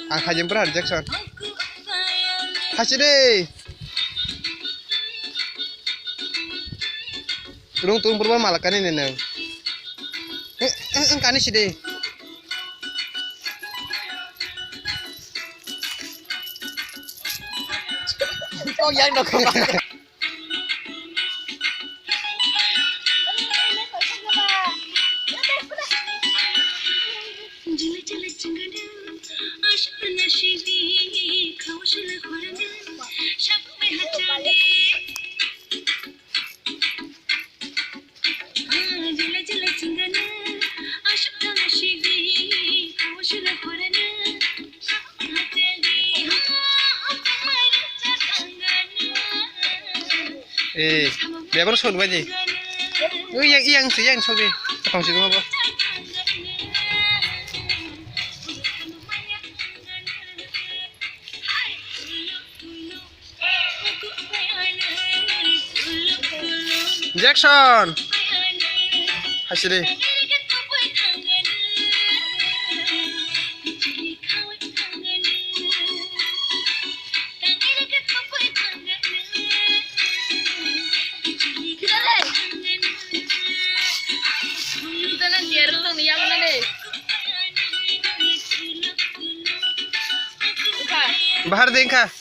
Angka jemput Jackson. Kasih deh. Turun berapa malah kan ini neng. Kan sih deh. Oh yang dok. Dia baru soal aja. Yang sih yang soal apa sih apa? Jackson, hasil deh. Bahar deh kah?